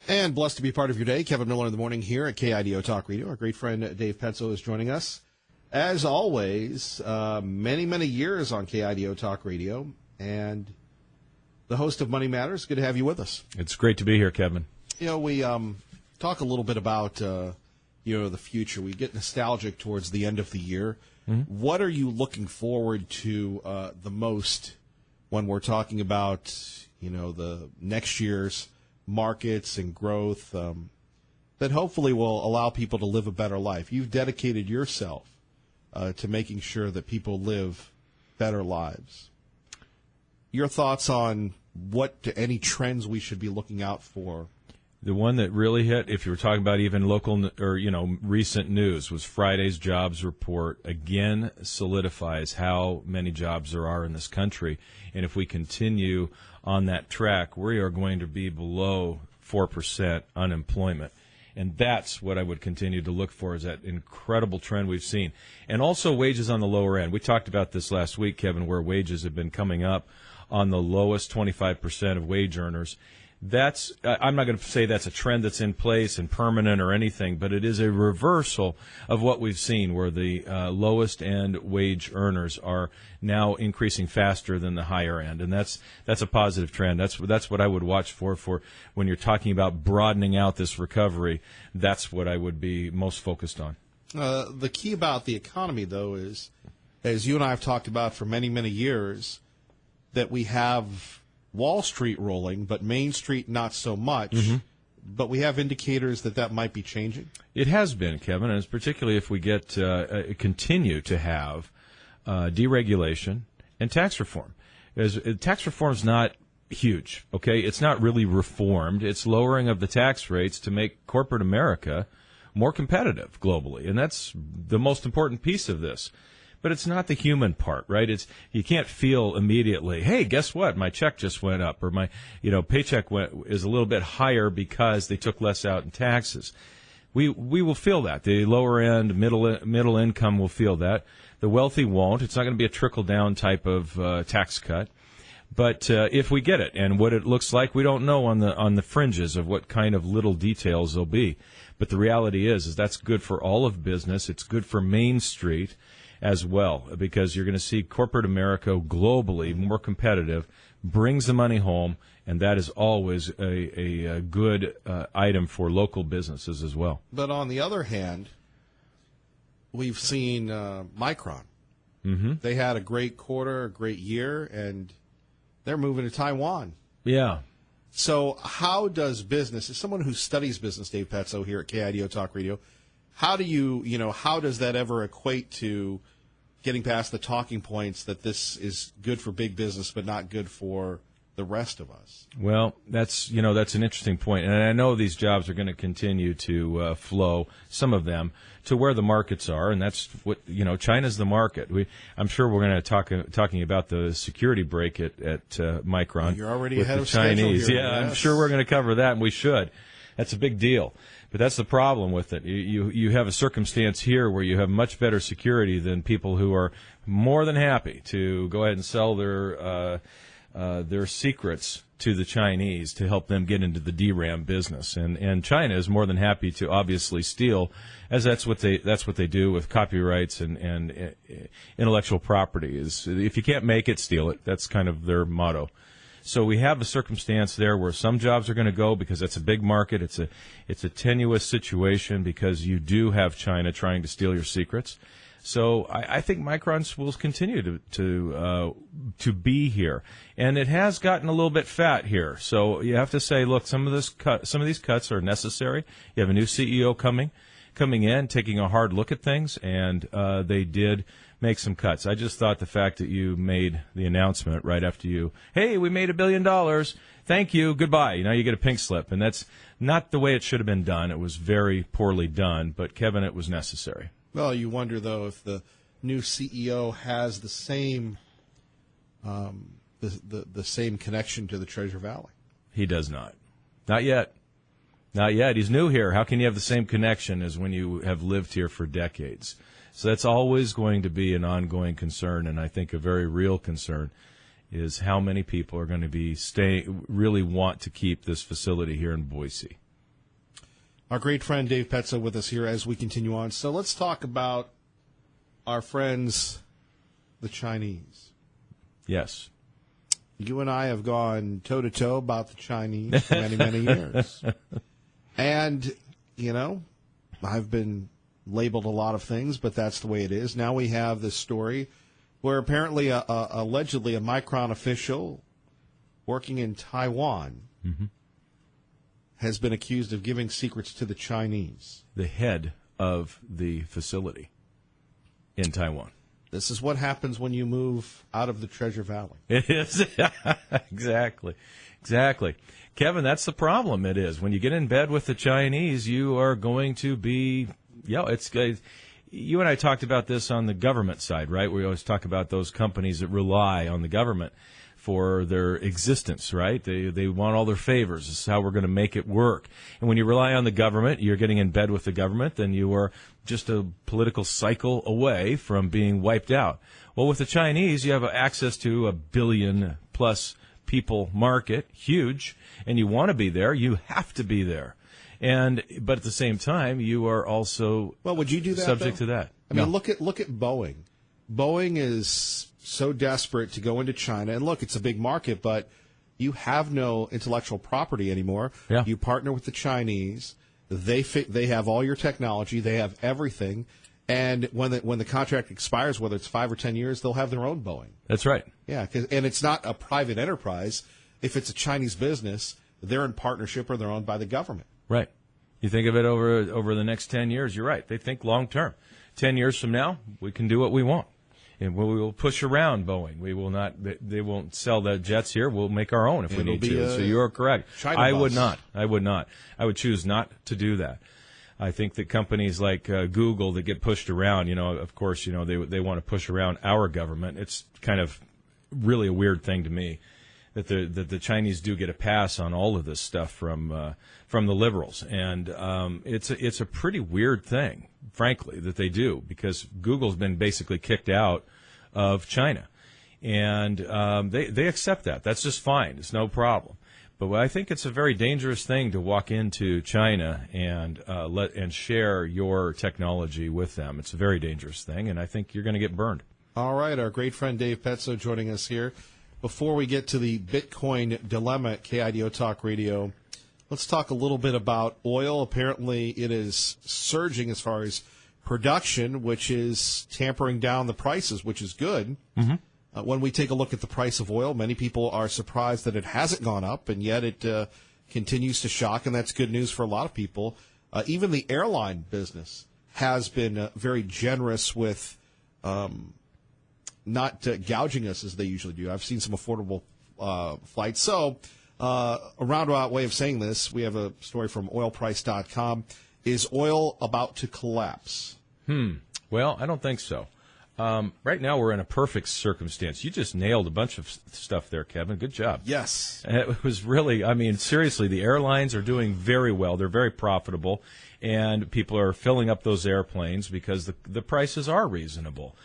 And blessed to be part of your day. Kevin Miller in the morning here at KIDO Talk Radio. Our great friend Dave Petzo is joining us. As always, many, many years on KIDO Talk Radio. And the host of Money Matters, good to have you with us. It's great to be here, Kevin. You know, we talk a little bit about, the future. We get nostalgic towards the end of the year. Mm-hmm. What are you looking forward to the most when we're talking about, the next year's markets and growth that hopefully will allow people to live a better life? You've dedicated yourself to making sure that people live better lives. Your thoughts on any trends we should be looking out for? The one that really hit, if you were talking about even local or, recent news, was Friday's jobs report. Again, solidifies how many jobs there are in this country. And if we continue on that track, we are going to be below 4% unemployment. And that's what I would continue to look for, is that incredible trend we've seen. And also wages on the lower end. We talked about this last week, Kevin, where wages have been coming up on the lowest 25% of wage earners. I'm not going to say that's a trend that's in place and permanent or anything, but it is a reversal of what we've seen, where the lowest end wage earners are now increasing faster than the higher end, and that's a positive trend. That's what I would watch for when you're talking about broadening out this recovery. That's what I would be most focused on. The key about the economy, though, is, as you and I have talked about for many, many years, that we have Wall Street rolling, but Main Street not so much. Mm-hmm. But we have indicators that might be changing. It has been, Kevin, and it's particularly if we continue to have deregulation and tax reform. Tax reform is not huge, okay? It's not really reformed. It's lowering of the tax rates to make corporate America more competitive globally, and that's the most important piece of this. But it's not the human part, right? You can't feel immediately, hey, guess what? My check just went up, or my paycheck is a little bit higher because they took less out in taxes. We will feel that. The lower end, middle income will feel that. The wealthy won't. It's not going to be a trickle down type of tax cut. But if we get it, and what it looks like, we don't know on the fringes of what kind of little details there'll be. But the reality is that's good for all of business. It's good for Main Street as well, because you're going to see corporate America globally more competitive, brings the money home, and that is always a good item for local businesses as well. But on the other hand, we've seen Micron. Mm-hmm. They had a great quarter, a great year, and they're moving to Taiwan. Yeah. So how does business, as someone who studies business, Dave Petzo here at KIDO Talk Radio, how does that ever equate to getting past the talking points that this is good for big business but not good for the rest of us? Well, that's an interesting point. And I know these jobs are going to continue to flow, some of them, to where the markets are, and that's what, China's the market. I'm sure we're going to talking about the security break at Micron. Well, you're already with ahead the of Chinese. schedule here. Yeah, Yes. I'm sure we're going to cover that, and we should. That's a big deal. But that's the problem with it. You have a circumstance here where you have much better security than people who are more than happy to go ahead and sell their secrets to the Chinese to help them get into the DRAM business. And China is more than happy to obviously steal, as that's what they do with copyrights and intellectual property. Is if you can't make it, steal it. That's kind of their motto. So we have a circumstance there where some jobs are going to go because that's a big market. It's a tenuous situation because you do have China trying to steal your secrets. So I think Micron will continue to be here, and it has gotten a little bit fat here. So you have to say, look, some of these cuts are necessary. You have a new CEO coming in, taking a hard look at things, and they did make some cuts. I just thought the fact that you made the announcement right after hey, we made $1 billion, thank you, goodbye. Now you get a pink slip, and that's not the way it should have been done. It was very poorly done, but Kevin, it was necessary. Well, you wonder, though, if the new CEO has the same the same connection to the Treasure Valley. He does not. Not yet. Not yet. He's new here. How can you have the same connection as when you have lived here for decades? So that's always going to be an ongoing concern, and I think a very real concern is how many people are going to be really want to keep this facility here in Boise. Our great friend Dave Petzo with us here as we continue on. So let's talk about our friends, the Chinese. Yes. You and I have gone toe-to-toe about the Chinese for many, many years. And, you know, I've been labeled a lot of things, but that's the way it is. Now we have this story where apparently, allegedly, a Micron official working in Taiwan has been accused of giving secrets to the Chinese. The head of the facility in Taiwan. This is what happens when you move out of the Treasure Valley. It is. Exactly. Kevin, that's the problem. It is. When you get in bed with the Chinese, you are going to be, you and I talked about this on the government side, right? We always talk about those companies that rely on the government for their existence, right? They want all their favors. This is how we're going to make it work. And when you rely on the government, you're getting in bed with the government, then you are just a political cycle away from being wiped out. Well, with the Chinese, you have access to a billion-plus people market, huge, and you want to be there. You have to be there. But at the same time, you are also would you do that, subject to that. I mean, look at Boeing. Boeing is so desperate to go into China. And look, it's a big market, but you have no intellectual property anymore. Yeah. You partner with the Chinese. They have all your technology. They have everything. And when the contract expires, whether it's 5 or 10 years, they'll have their own Boeing. That's right. Yeah, and it's not a private enterprise. If it's a Chinese business, they're in partnership or they're owned by the government. Right. You think of it over the next 10 years, you're right. They think long term. 10 years from now, we can do what we want. And we will push around Boeing. We will not. They won't sell the jets here. We'll make our own if we need to. So you're correct. I would not. I would choose not to do that. I think that companies like Google that get pushed around, of course, they want to push around our government. It's kind of really a weird thing to me that the Chinese do get a pass on all of this stuff from the liberals, and it's a pretty weird thing, frankly, that they do, because Google's been basically kicked out of China, and they accept that. That's just fine. It's no problem. But I think it's a very dangerous thing to walk into China and share your technology with them. It's a very dangerous thing, and I think you're going to get burned. All right, our great friend Dave Petzo joining us here. Before we get to the Bitcoin dilemma at KIDO Talk Radio, let's talk a little bit about oil. Apparently, it is surging as far as production, which is tampering down the prices, which is good. Mm-hmm. When we take a look at the price of oil, many people are surprised that it hasn't gone up, and yet it continues to shock, and that's good news for a lot of people. Even the airline business has been very generous with not gouging us as they usually do. I've seen some affordable flights. So a roundabout way of saying this, we have a story from oilprice.com. Is oil about to collapse? Well, I don't think so. Right now, we're in a perfect circumstance. You just nailed a bunch of stuff there, Kevin. Good job. Yes. It was really, seriously, the airlines are doing very well. They're very profitable, and people are filling up those airplanes because the prices are reasonable.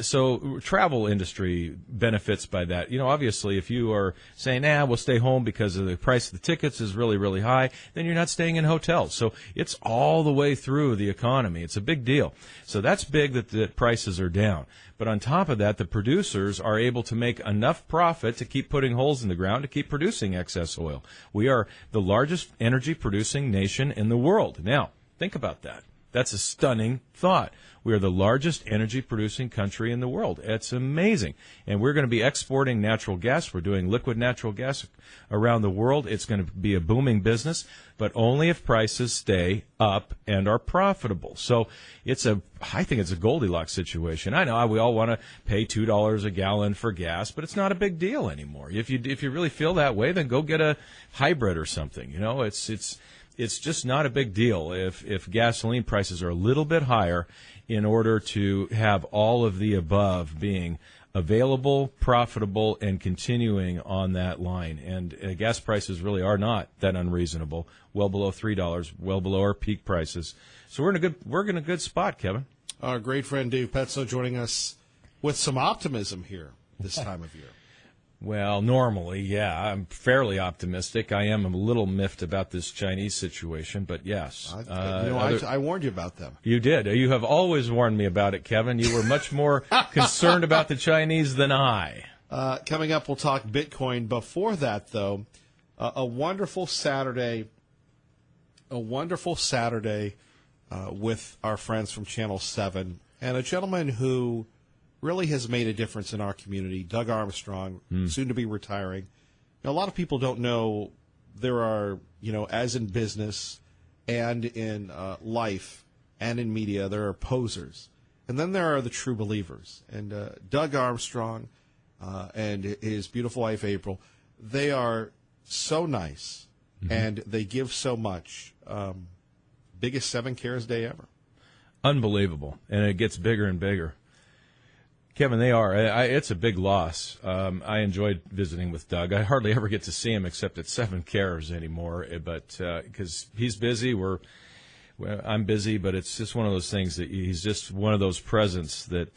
So travel industry benefits by that. Obviously, if you are saying, we'll stay home because of the price of the tickets is really, really high, then you're not staying in hotels. So it's all the way through the economy. It's a big deal. So that's big that the prices are down. But on top of that, the producers are able to make enough profit to keep putting holes in the ground to keep producing excess oil. We are the largest energy-producing nation in the world. Now, think about that. That's a stunning thought. We are the largest energy-producing country in the world. It's amazing. And we're going to be exporting natural gas. We're doing liquid natural gas around the world. It's going to be a booming business, but only if prices stay up and are profitable. So I think it's a Goldilocks situation. I know we all want to pay $2 a gallon for gas, but it's not a big deal anymore. If you really feel that way, then go get a hybrid or something. It's just not a big deal if gasoline prices are a little bit higher in order to have all of the above being available, profitable, and continuing on that line. And gas prices really are not that unreasonable, well below $3, well below our peak prices. So we're in a good spot, Kevin. Our great friend Dave Petzo joining us with some optimism here this time of year. Well, normally, yeah, I'm fairly optimistic. I am a little miffed about this Chinese situation, but yes. I warned you about them. You did. You have always warned me about it, Kevin. You were much more concerned about the Chinese than I. Coming up, we'll talk Bitcoin. Before that, though, a wonderful Saturday with our friends from Channel 7, and a gentleman who really has made a difference in our community, Doug Armstrong, soon to be retiring. Now, a lot of people don't know there are, as in business and in life and in media, there are posers. And then there are the true believers. And Doug Armstrong and his beautiful wife, April, they are so nice, and they give so much. Biggest 7 Cares Day ever. Unbelievable. And it gets bigger and bigger. Kevin, they are. It's a big loss. I enjoyed visiting with Doug. I hardly ever get to see him except at 7 Cares anymore, but because he's busy, I'm busy, but it's just one of those things that he's just one of those presents that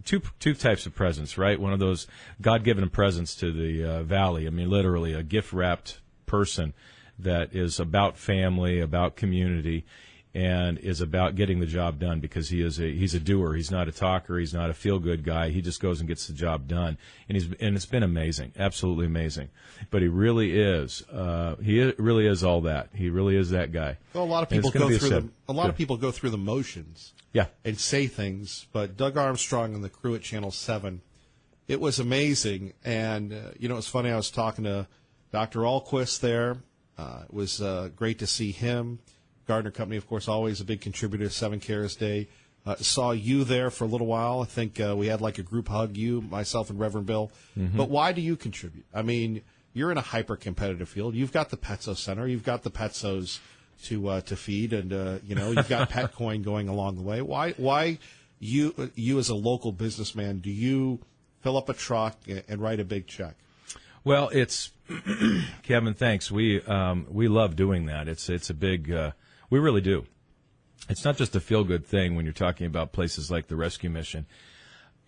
two types of presents, right? One of those God-given presents to the Valley. I mean, literally a gift-wrapped person that is about family, about community, and is about getting the job done, because he's a doer. He's not a talker. He's not a feel-good guy. He just goes and gets the job done, and it's been amazing, absolutely amazing. But he really is all that. He really is that guy. Well, a lot of people go through the motions, and say things. But Doug Armstrong and the crew at Channel 7, it was amazing. And it's funny. I was talking to Dr. Alquist there. It was great to see him. Gardner Company, of course, always a big contributor to 7 Cares Day. Saw you there for a little while. I think we had like a group hug, you, myself, and Reverend Bill. But why do you contribute? I mean, you're in a hyper-competitive field. You've got the Petso Center. You've got the Petsos to feed, and you've got Petcoin going along the way. Why you as a local businessman, do you fill up a truck and write a big check? Well, it's Kevin. Thanks. We love doing that. It's a big. We really do. It's not just a feel-good thing when you're talking about places like the Rescue Mission.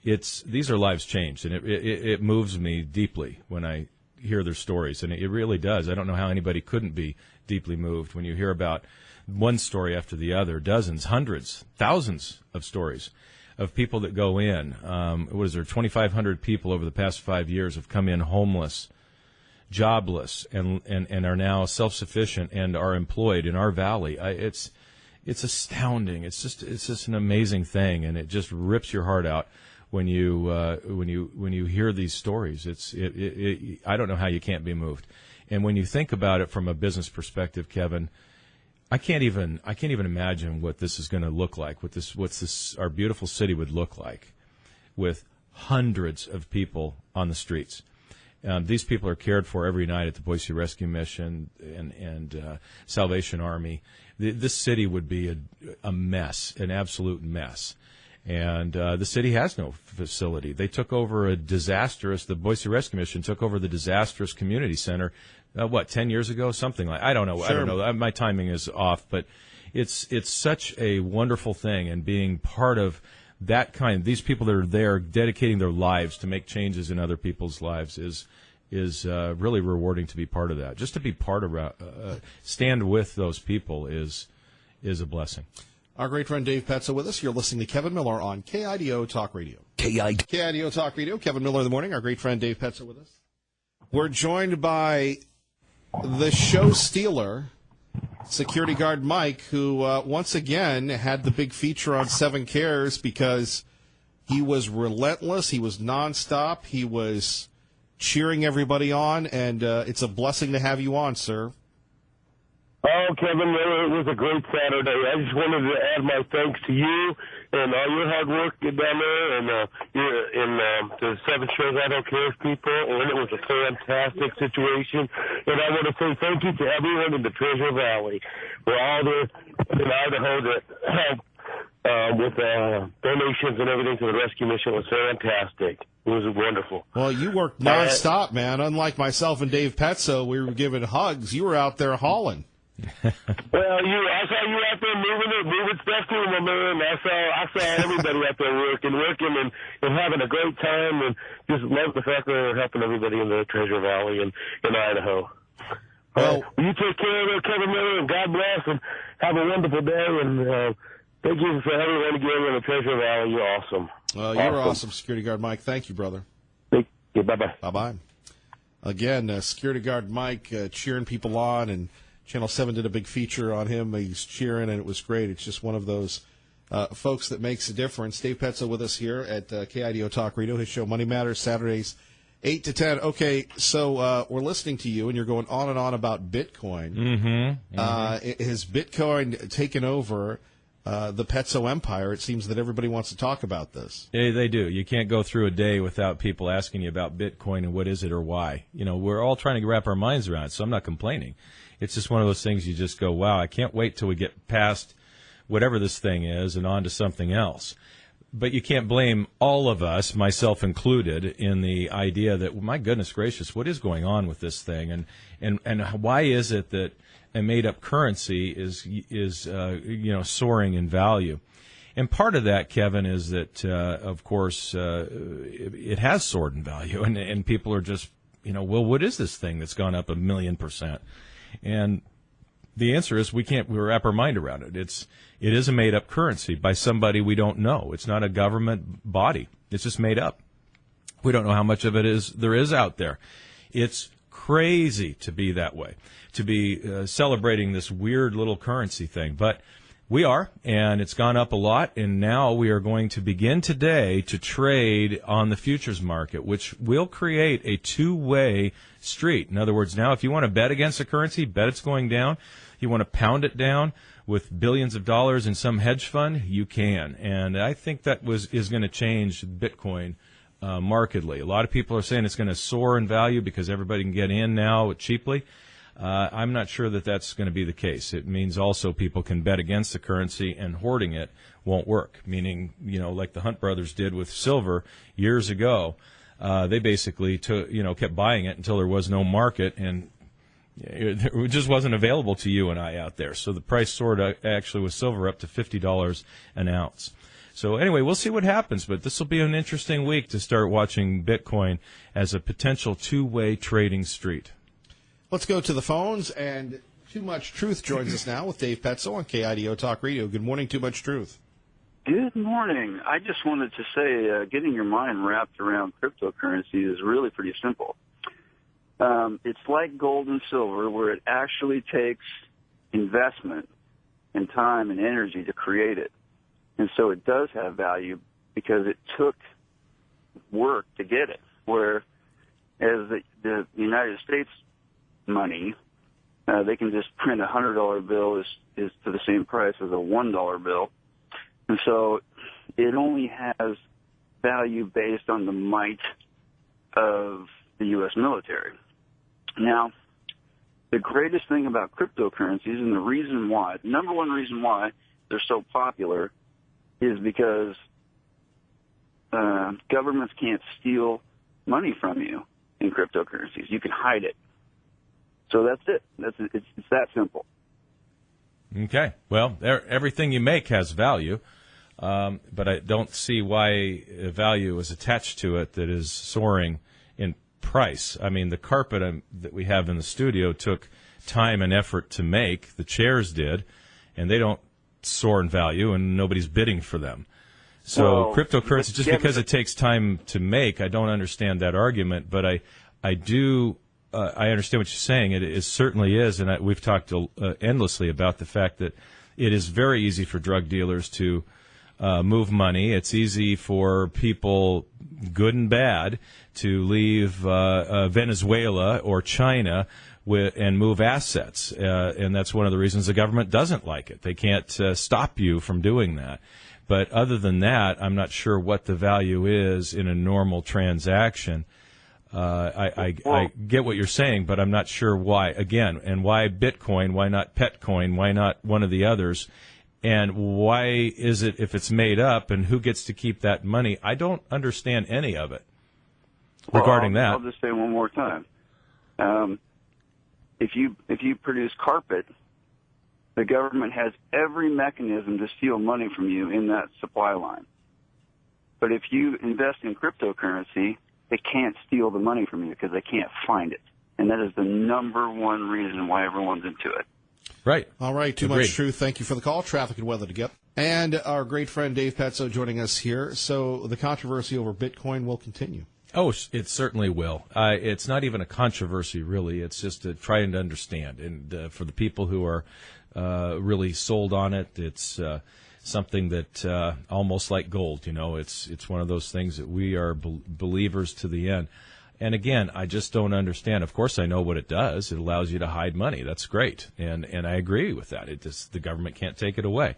These are lives changed, and it moves me deeply when I hear their stories, and it really does. I don't know how anybody couldn't be deeply moved when you hear about one story after the other, dozens, hundreds, thousands of stories of people that go in. 2,500 people over the past 5 years have come in homeless, jobless, and are now self-sufficient and are employed in our valley. It's astounding. It's just an amazing thing, and it just rips your heart out when you hear these stories. I don't know how you can't be moved. And when you think about it from a business perspective, Kevin, I can't even imagine what this is going to look like. What our beautiful city would look like with hundreds of people on the streets. These people are cared for every night at the Boise Rescue Mission and Salvation Army. This city would be a mess, an absolute mess. And the city has no facility. They took over the Boise Rescue Mission took over the disastrous community center, 10 years ago? Something like, I don't know. Sure. I don't know. My timing is off, but it's such a wonderful thing, and being part of that these people that are there dedicating their lives to make changes in other people's lives is really rewarding to be part of that. Just to be part of, stand with those people is a blessing. Our great friend Dave Petso with us. You're listening to Kevin Miller on KIDO Talk Radio. KIDO Talk Radio. Kevin Miller in the morning. Our great friend Dave Petso with us. We're joined by the show stealer, security guard Mike, who once again had the big feature on 7 Cares because he was relentless. He was nonstop. He was cheering everybody on, and it's a blessing to have you on, sir. Oh, Kevin, it was a great Saturday. I just wanted to add my thanks to you and all your hard work down there, and the 7 Shows I Don't Care people, and it was a fantastic situation. And I want to say thank you to everyone in the Treasure Valley. We're all there in Idaho that helped with donations and everything to the rescue mission. It was fantastic. It was wonderful. Well, you worked nonstop, man. Unlike myself and Dave Petso, we were giving hugs. You were out there hauling. Well, I saw you out there moving stuff too, my man. I saw everybody out there working and having a great time, and just love the fact that they're helping everybody in the Treasure Valley and in Idaho. Well, you take care of there, Kevin Miller, and God bless, and have a wonderful day. And thank you for everyone again in the Treasure Valley. You're awesome. You're awesome, Security Guard Mike. Thank you, brother. Thank you. Bye-bye. Bye-bye. Again, Security Guard Mike cheering people on, and Channel 7 did a big feature on him. He's cheering, and it was great. It's just one of those folks that makes a difference. Dave Petzo with us here at KIDO Talk Radio, his show Money Matters, Saturdays, 8 to 10. Okay, so we're listening to you, and you're going on and on about Bitcoin. Has Bitcoin taken over the Petzo empire? It seems that everybody wants to talk about this. Yeah, they do. You can't go through a day without people asking you about Bitcoin and what is it or why. You know, we're all trying to wrap our minds around it, so I'm not complaining. It's just one of those things you just go, wow, I can't wait till we get past whatever this thing is and on to something else. But you can't blame all of us, myself included, in the idea that, well, my goodness gracious, what is going on with this thing? And why is it that a made-up currency is soaring in value? And part of that, Kevin, is that, of course, it has soared in value, and people are just, well, what is this thing that's gone up 1,000,000%? And the answer is we wrap our mind around it. It is a made-up currency by somebody we don't know. It's not a government body. It's just made up. We don't know how much of it there is out there. It's crazy to be that way, to be celebrating this weird little currency thing. But we are, and it's gone up a lot, and now we are going to begin today to trade on the futures market, which will create a two-way street. In other words, now if you want to bet against a currency, bet it's going down, you want to pound it down with billions of dollars in some hedge fund, you can. And I think that is going to change Bitcoin markedly. A lot of people are saying it's going to soar in value because everybody can get in now cheaply. I'm not sure that that's going to be the case. It means also people can bet against the currency, and hoarding it won't work, meaning, like the Hunt brothers did with silver years ago. They basically kept buying it until there was no market, and it just wasn't available to you and I out there. So the price soared actually with silver up to $50 an ounce. So anyway, we'll see what happens, but this will be an interesting week to start watching Bitcoin as a potential two-way trading street. Let's go to the phones, and Too Much Truth joins us now with Dave Petzo on KIDO Talk Radio. Good morning, Too Much Truth. Good morning. I just wanted to say getting your mind wrapped around cryptocurrency is really pretty simple. It's like gold and silver, where it actually takes investment and time and energy to create it. And so it does have value because it took work to get it, whereas the United States money, they can just print a $100 bill is to the same price as a $1 bill. And so it only has value based on the might of the U.S. military. Now, the greatest thing about cryptocurrencies, and the number one reason why they're so popular, is because governments can't steal money from you in cryptocurrencies. You can hide it. So that's it. It's that simple. Okay. Well, everything you make has value, but I don't see why value is attached to it that is soaring in price. I mean, the carpet that we have in the studio took time and effort to make. The chairs did, and they don't soar in value, and nobody's bidding for them. So cryptocurrency, just because it takes time to make, I don't understand that argument, but I do. I understand what you're saying. It certainly is, and we've talked endlessly about the fact that it is very easy for drug dealers to move money. It's easy for people, good and bad, to leave Venezuela or China and move assets, and that's one of the reasons the government doesn't like it. They can't stop you from doing that. But other than that, I'm not sure what the value is in a normal transaction. I get what you're saying, but I'm not sure why. Again, and why Bitcoin? Why not Petcoin? Why not one of the others? And why is it, if it's made up, and who gets to keep that money? I don't understand any of it regarding that. I'll just say one more time. If you produce carpet the government has every mechanism to steal money from you in that supply line. But if you invest in cryptocurrency, they can't steal the money from you because they can't find it. And that is the number one reason why everyone's into it. Right. All right. Too Agreed. much truth. Thank you for the call. Traffic and weather to get. And our great friend Dave Petzo joining us here. So the controversy over Bitcoin will continue. Oh, it certainly will. It's not even a controversy, really. It's just trying to understand. And for the people who are really sold on it, it's something that almost like gold. You know, it's one of those things that we are believers to the end. And again, I just don't understand. Of course, I know what it does. It allows you to hide money. That's great, and I agree with that. The government can't take it away.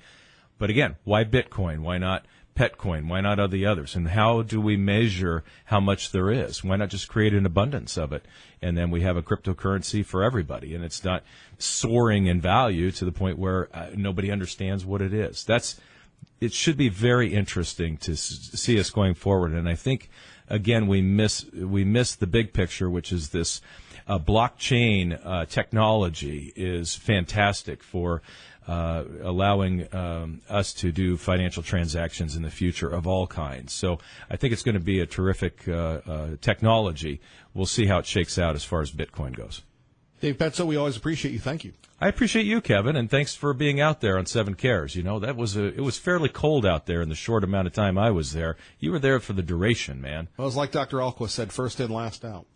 But again, why Bitcoin? Why not Petcoin? Why not all the others? And how do we measure how much there is? Why not just create an abundance of it? And then we have a cryptocurrency for everybody, and it's not soaring in value to the point where nobody understands what it is. It should be very interesting to see us going forward. And I think, again, we miss the big picture, which is this blockchain technology is fantastic for allowing us to do financial transactions in the future of all kinds. So I think it's going to be a terrific technology. We'll see how it shakes out as far as Bitcoin goes. Dave Petzo, we always appreciate you. Thank you. I appreciate you, Kevin, and thanks for being out there on 7 Cares. You know, it was fairly cold out there in the short amount of time I was there. You were there for the duration, man. Well, it's like Dr. Alquist said, first in, last out.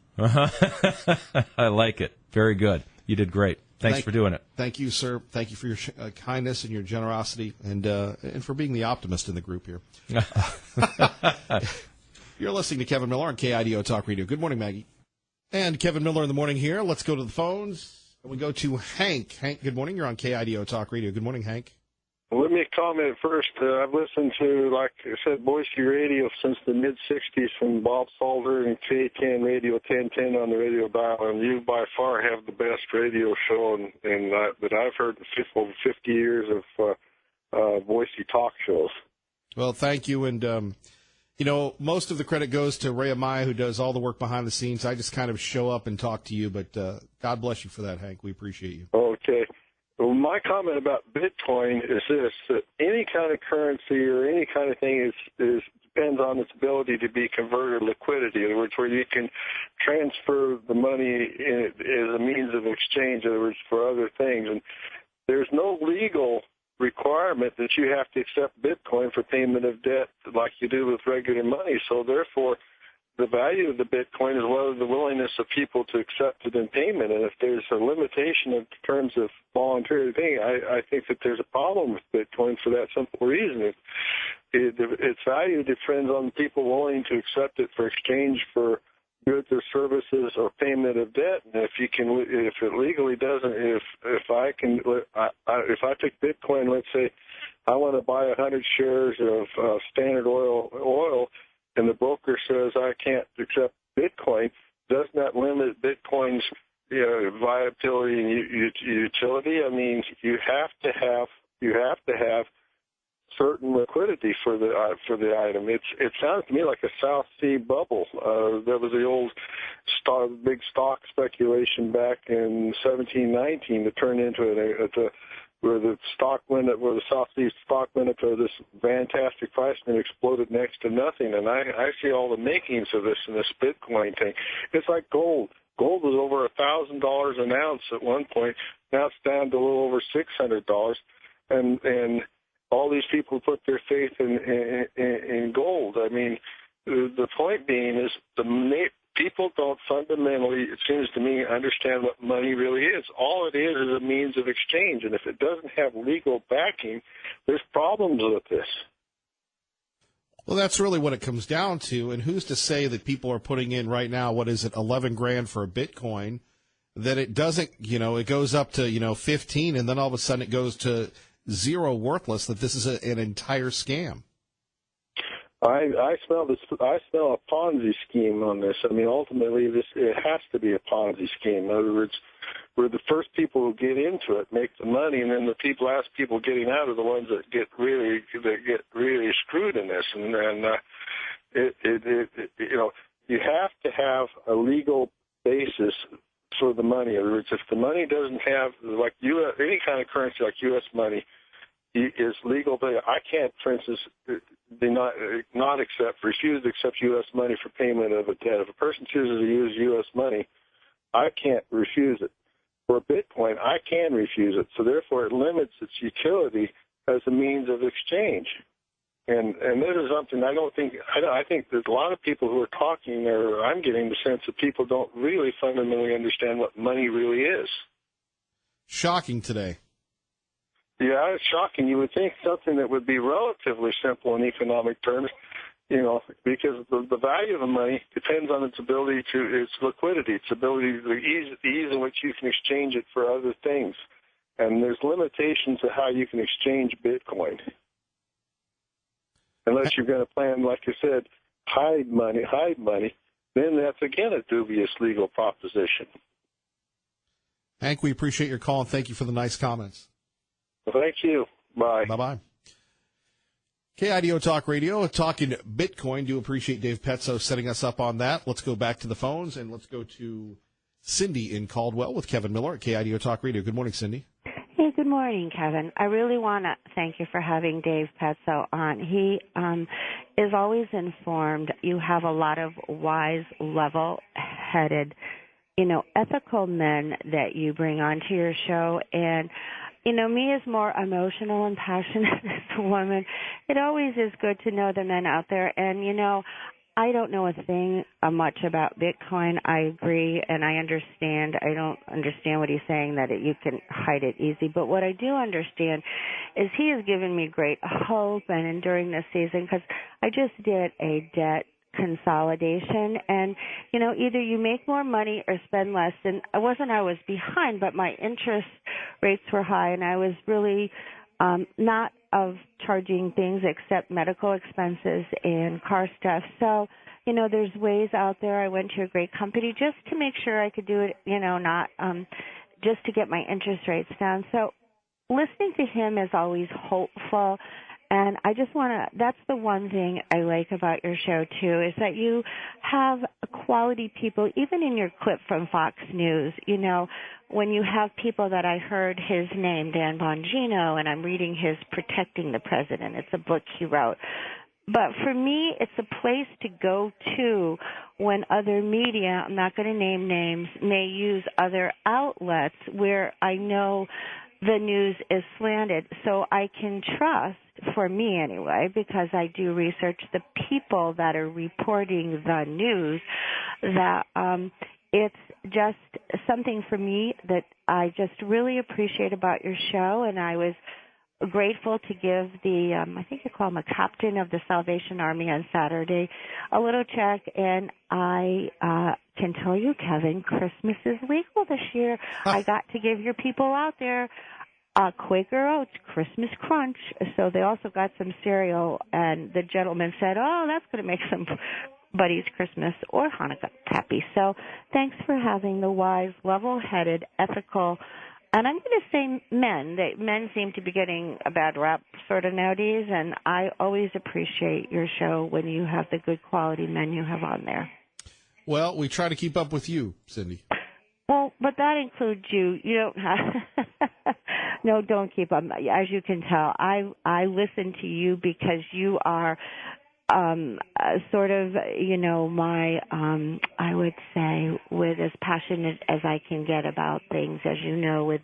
I like it. Very good. You did great. Thanks for doing it. Thank you, sir. Thank you for your kindness and your generosity, and for being the optimist in the group here. You're listening to Kevin Miller on KIDO Talk Radio. Good morning, Maggie. And Kevin Miller in the morning here. Let's go to the phones. We go to Hank. Hank, good morning. You're on KIDO Talk Radio. Good morning, Hank. Well, let me comment first. I've listened to, like I said, Boise radio since the mid-'60s from Bob Salter and K10 Radio 1010 on the radio dial, and you by far have the best radio show that I've heard in over 50 years of Boise talk shows. Well, thank you. And, most of the credit goes to Ray Amaya, who does all the work behind the scenes. I just kind of show up and talk to you, but God bless you for that, Hank. We appreciate you. Okay. Well, my comment about Bitcoin is this, that any kind of currency or any kind of thing is depends on its ability to be converted to liquidity. In other words, where you can transfer the money as a means of exchange, in other words, for other things. And there's no legal requirement that you have to accept Bitcoin for payment of debt like you do with regular money. So therefore, the value of the Bitcoin is whether the willingness of people to accept it in payment. And if there's a limitation in terms of voluntary thing, I think that there's a problem with Bitcoin for that simple reason. Its value depends on people willing to accept it for exchange for goods or services or payment of debt. And if it legally doesn't, if I take Bitcoin, let's say I want to buy 100 shares of Standard Oil, and the broker says I can't accept Bitcoin, doesn't that limit Bitcoin's viability and utility? I mean, you have to have certain liquidity for the item. It sounds to me like a South Sea bubble. There was the old big stock speculation back in 1719 that turned into where the South Sea stock went up to this fantastic price and it exploded next to nothing. And I see all the makings of this in this Bitcoin thing. It's like gold. Gold was over $1,000 an ounce at one point. Now it's down to a little over $600. And all these people put their faith in gold. I mean, the point being is people don't fundamentally, it seems to me, understand what money really is. All it is a means of exchange. And if it doesn't have legal backing, there's problems with this. Well, that's really what it comes down to. And who's to say that people are putting in right now, what is it, $11,000 for a Bitcoin, that it doesn't, it goes up to, 15, and then all of a sudden it goes to zero, worthless, that this is an entire scam. I smell a Ponzi scheme on this. I mean, ultimately, it has to be a Ponzi scheme. In other words, we're the first people who get into it, make the money, and then the last people getting out are the ones that get really screwed in this. And you have to have a legal basis for the money. In other words, if the money doesn't have, like any kind of currency like U.S. money is legal, but I can't, for instance, refuse to accept U.S. money for payment of a debt. If a person chooses to use U.S. money, I can't refuse it. For Bitcoin, I can refuse it. So therefore, it limits its utility as a means of exchange. And this is something I think that a lot of people who are talking, or I'm getting the sense that people don't really fundamentally understand what money really is. Shocking today. Yeah, it's shocking. You would think something that would be relatively simple in economic terms, because the value of the money depends on its liquidity, its ability, the ease in which you can exchange it for other things. And there's limitations to how you can exchange Bitcoin. Unless you're going to plan, like you said, hide money, then that's, again, a dubious legal proposition. Hank, we appreciate your call, and thank you for the nice comments. Well, thank you. Bye. Bye-bye. KIDO Talk Radio, talking Bitcoin. Do appreciate Dave Petso setting us up on that. Let's go back to the phones, and let's go to Cindy in Caldwell with Kevin Miller at KIDO Talk Radio. Good morning, Cindy. Hey, good morning, Kevin. I really want to thank you for having Dave Petso on. He is always informed. You have a lot of wise, level-headed, ethical men that you bring onto your show, and me as more emotional and passionate as a woman, it always is good to know the men out there. And, I don't know a thing much about Bitcoin. I agree, and I understand. I don't understand what he's saying, that you can hide it easy. But what I do understand is he has given me great hope, and during this season, because I just did a debt consolidation, and either you make more money or spend less. And I was behind, but my interest rates were high, and I was really not of charging things except medical expenses and car stuff. So there's ways out there. I went to a great company just to make sure I could do it, not just to get my interest rates down. So listening to him is always hopeful. And I just that's the one thing I like about your show, too, is that you have quality people, even in your clip from Fox News, when you have people that I heard his name, Dan Bongino, and I'm reading his Protecting the President. It's a book he wrote. But for me, it's a place to go to when other media, I'm not going to name names, may use other outlets where I know the news is slanted. So I can trust, for me anyway, because I do research the people that are reporting the news, that it's just something for me that I just really appreciate about your show. And I was grateful to give the, I think you call him a captain of the Salvation Army on Saturday, a little check. And I can tell you, Kevin, Christmas is legal this year. I got to give your people out there Quaker Oats Christmas Crunch. So they also got some cereal, and the gentleman said, that's going to make somebody's Christmas or Hanukkah happy. So thanks for having the wise, level-headed, ethical, and I'm going to say men. Men seem to be getting a bad rap sort of nowadays, and I always appreciate your show when you have the good quality men you have on there. Well, we try to keep up with you, Cindy. Well, but that includes you. You don't have no, don't keep up. As you can tell, I listen to you because you are sort of, my, I would say, with as passionate as I can get about things, as you know, with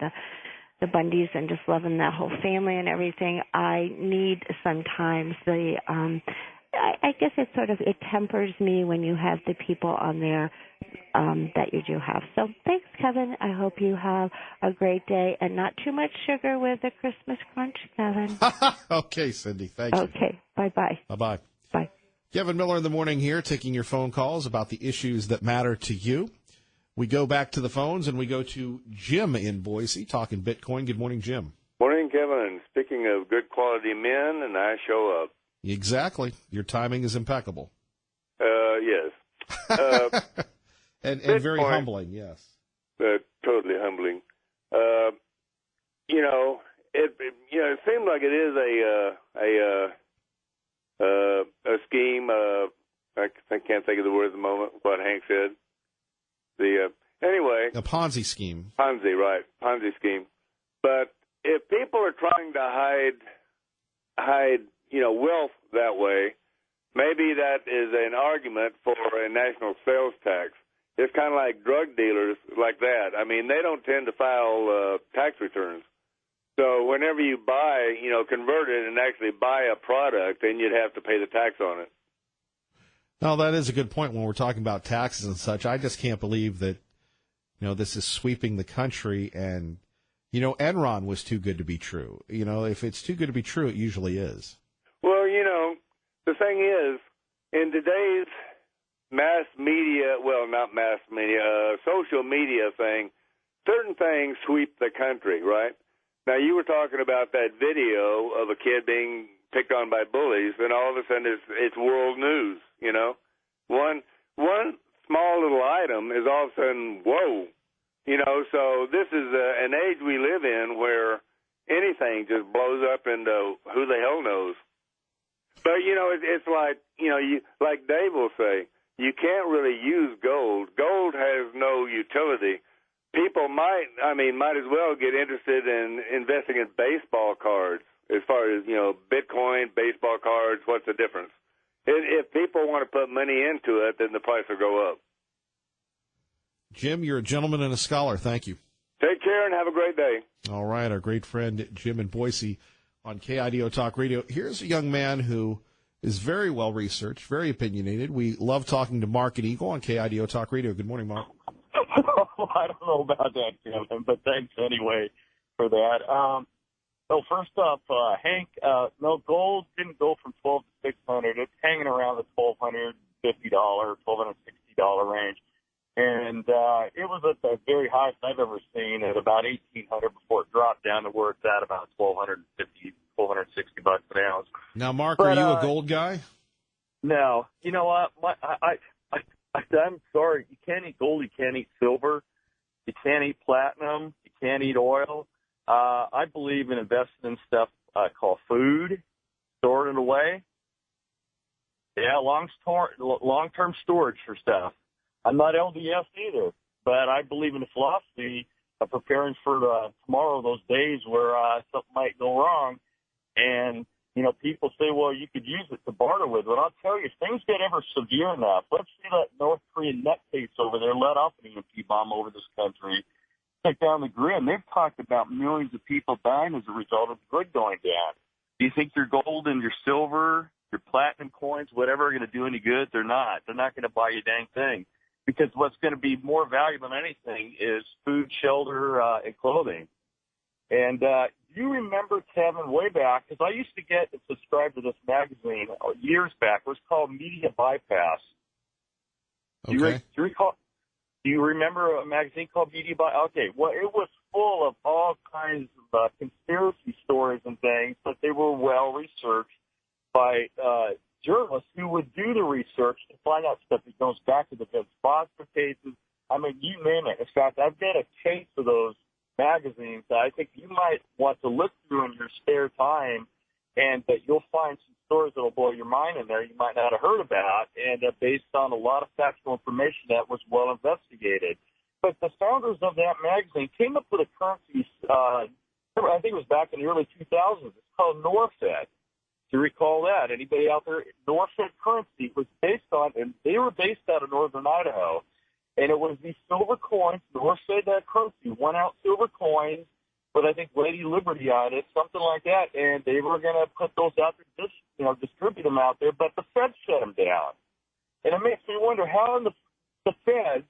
the Bundys and just loving that whole family and everything. I need sometimes I guess it tempers me when you have the people on there that you do have. So thanks, Kevin. I hope you have a great day and not too much sugar with the Christmas Crunch, Kevin. Okay, Cindy. Thanks. Okay. Bye-bye. Bye-bye. Bye. Kevin Miller in the morning here, taking your phone calls about the issues that matter to you. We go back to the phones, and we go to Jim in Boise, talking Bitcoin. Good morning, Jim. Morning, Kevin. Speaking of good quality men, and I show up. Exactly. Your timing is impeccable. Yes. And very humbling, yes. Totally humbling. It seems like it is a scheme. I can't think of the word at the moment. What Hank said. Anyway. A Ponzi scheme. Ponzi, right. Ponzi scheme. But if people are trying to hide, wealth that way, maybe that is an argument for a national sales tax. It's kind of like drug dealers like that. I mean, they don't tend to file tax returns. So whenever you buy, convert it and actually buy a product, then you'd have to pay the tax on it. No, that is a good point when we're talking about taxes and such. I just can't believe that, this is sweeping the country and, Enron was too good to be true. If it's too good to be true, it usually is. Well, the thing is, in today's mass media, well, not mass media, social media thing, certain things sweep the country, right? Now, you were talking about that video of a kid being picked on by bullies, and all of a sudden it's world news, One small little item is all of a sudden, whoa, so this is an age we live in where anything just blows up into who the hell knows. But, it's like, like Dave will say, you can't really use gold. Gold has no utility. People might as well get interested in investing in baseball cards as far as, Bitcoin, baseball cards, what's the difference? If people want to put money into it, then the price will go up. Jim, you're a gentleman and a scholar. Thank you. Take care and have a great day. All right, our great friend Jim in Boise on KIDO Talk Radio. Here's a young man who is very well researched, very opinionated. We love talking to Mark and Eagle on KIDO Talk Radio. Good morning, Mark. I don't know about that, Kevin, but thanks anyway for that. So first off, Hank, no, gold didn't go from $1,200 to $600. It's hanging around the $1,250, $1,260 range. And it was at the very highest I've ever seen at about $1,800 before it dropped down to where it's at about $1,250, $1,260 an ounce. Now, Mark, are you a gold guy? No. You know what? I'm sorry. You can't eat gold. You can't eat silver. You can't eat platinum. You can't eat oil. I believe in investing in stuff called food, storing it away. Yeah, long-term storage for stuff. I'm not LDS either, but I believe in the philosophy of preparing for tomorrow, those days where something might go wrong. And, people say, well, you could use it to barter with. But I'll tell you, if things get ever severe enough, let's see that North Korean nutcase over there let off an EMP bomb over this country, take down the grid. And they've talked about millions of people dying as a result of the grid going down. Do you think your gold and your silver, your platinum coins, whatever, are going to do any good? They're not. They're not going to buy you a dang thing. Because what's going to be more valuable than anything is food, shelter, and clothing. And do you remember, Kevin, way back, because I used to get and subscribe to this magazine years back. It was called Media Bypass. Okay. Do you remember a magazine called Media Bypass? Okay, well, it was full of all kinds of conspiracy stories and things, but they were well-researched by journalists who would do the research to find out stuff that goes back to the Vince Foster cases. I mean, you name it. In fact, I've got a case of those magazines that I think you might want to look through in your spare time, and that you'll find some stories that will blow your mind in there you might not have heard about, and based on a lot of factual information that was well investigated. But the founders of that magazine came up with a currency, I think it was back in the early 2000s. It's called Norfed. Do you recall that? Anybody out there? Norfed currency was based on, and they were based out of northern Idaho, and it was these silver coins, Norfed currency, 1 ounce silver coins with, I think, Lady Liberty on it, something like that, and they were going to put those out there, distribute them out there, but the Fed shut them down. And it makes me wonder how the Feds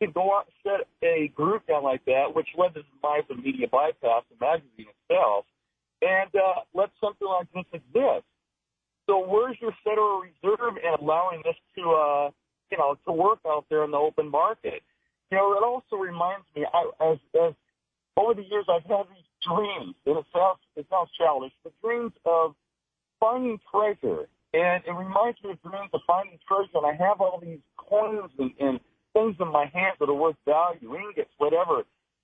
can go out and shut a group down like that, which led to the demise of Media Bypass, the magazine itself, and let something like this exist. So where's your Federal Reserve in allowing this to work out there in the open market? It also reminds me, as over the years, I've had these dreams, and it sounds childish, but dreams of finding treasure. And it reminds me of dreams of finding treasure, and I have all these coins and things in my hands that are worth value, ingots, whatever.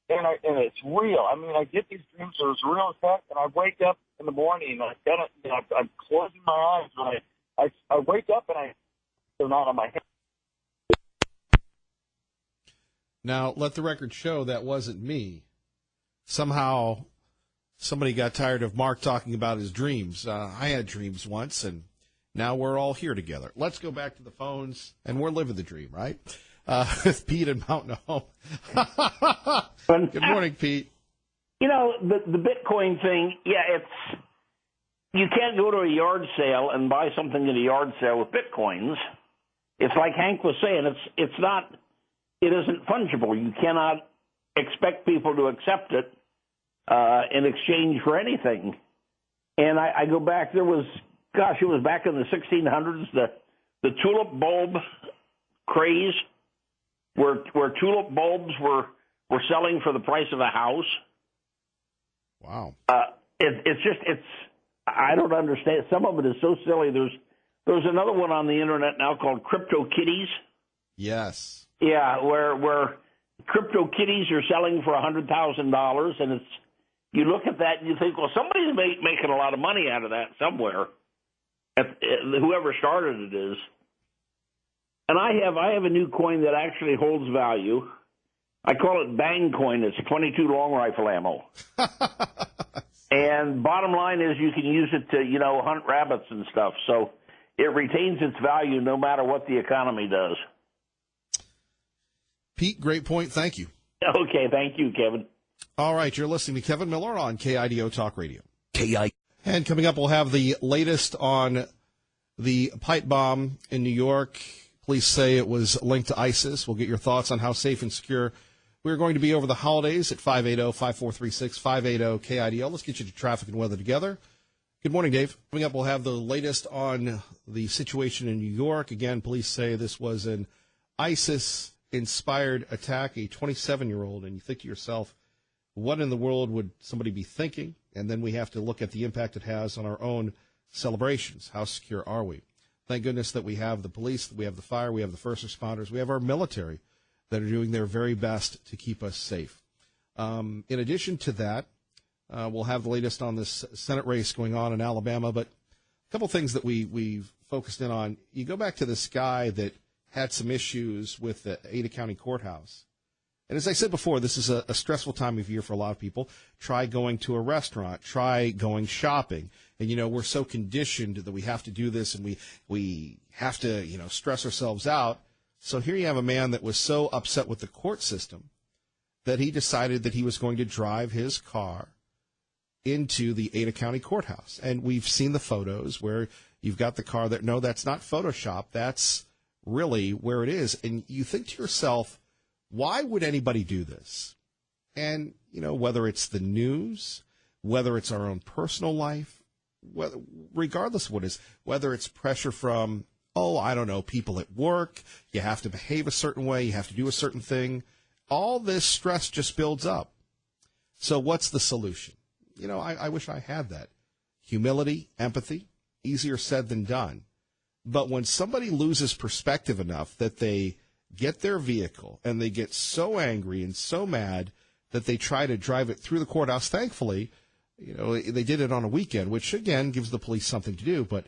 And it's real. I mean, I get these dreams that are as real as heck, and I wake up in the morning, and I'm closing my eyes, and I wake up, and they're not on my head. Now, let the record show that wasn't me. Somehow, somebody got tired of Mark talking about his dreams. I had dreams once, and now we're all here together. Let's go back to the phones, and we're living the dream, right? With Pete in Mountain Home. Good morning, Pete. You know, the Bitcoin thing, you can't go to a yard sale and buy something at a yard sale with Bitcoins. It's like Hank was saying, it isn't fungible. You cannot expect people to accept it in exchange for anything. And I go back, it was back in the 1600s, the tulip bulb craze, where tulip bulbs were selling for the price of a house. Wow. I don't understand. Some of it is so silly. There's another one on the internet now called CryptoKitties. Yes. Yeah, where CryptoKitties are selling for $100,000, and you look at that and you think, well, somebody's making a lot of money out of that somewhere. Whoever started it is. And I have a new coin that actually holds value. I call it Bang Coin. It's 22 long rifle ammo. And bottom line is you can use it to, hunt rabbits and stuff. So it retains its value no matter what the economy does. Pete, great point. Thank you. Okay, thank you, Kevin. All right, you're listening to Kevin Miller on KIDO Talk Radio. And coming up, we'll have the latest on the pipe bomb in New York. Police say it was linked to ISIS. We'll get your thoughts on how safe and secure we're going to be over the holidays at 580-5436, 580-KIDO. Let's get you to traffic and weather together. Good morning, Dave. Coming up, we'll have the latest on the situation in New York. Again, police say this was an ISIS-inspired attack, a 27-year-old, and you think to yourself, what in the world would somebody be thinking? And then we have to look at the impact it has on our own celebrations. How secure are we? Thank goodness that we have the police, that we have the fire, we have the first responders, we have our military that are doing their very best to keep us safe. In addition to that, we'll have the latest on this Senate race going on in Alabama, but a couple things that we've focused in on. You go back to this guy that had some issues with the Ada County Courthouse. And as I said before, this is a stressful time of year for a lot of people. Try going to a restaurant. Try going shopping. And, we're so conditioned that we have to do this and we have to, stress ourselves out. So here you have a man that was so upset with the court system that he decided that he was going to drive his car into the Ada County Courthouse. And we've seen the photos where you've got the car that, no, that's not Photoshop. That's really where it is. And you think to yourself, why would anybody do this? And, whether it's the news, whether it's our own personal life, regardless of what it is, whether it's pressure from, people at work, you have to behave a certain way, you have to do a certain thing, all this stress just builds up. So what's the solution? I wish I had that. Humility, empathy, easier said than done. But when somebody loses perspective enough that they get their vehicle and they get so angry and so mad that they try to drive it through the courthouse, thankfully, they did it on a weekend, which, again, gives the police something to do. But,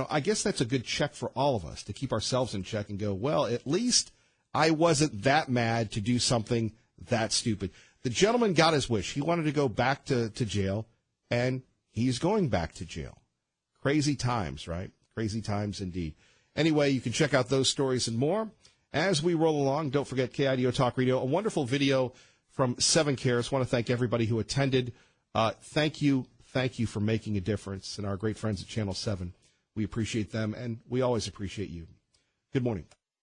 I guess that's a good check for all of us to keep ourselves in check and go, well, at least I wasn't that mad to do something that stupid. The gentleman got his wish. He wanted to go back to jail, and he's going back to jail. Crazy times, right? Crazy times indeed. Anyway, you can check out those stories and more as we roll along. Don't forget KIDO Talk Radio, a wonderful video from 7 Cares. I want to thank everybody who attended. Thank you for making a difference, and our great friends at Channel 7. We appreciate them, and we always appreciate you. Good morning.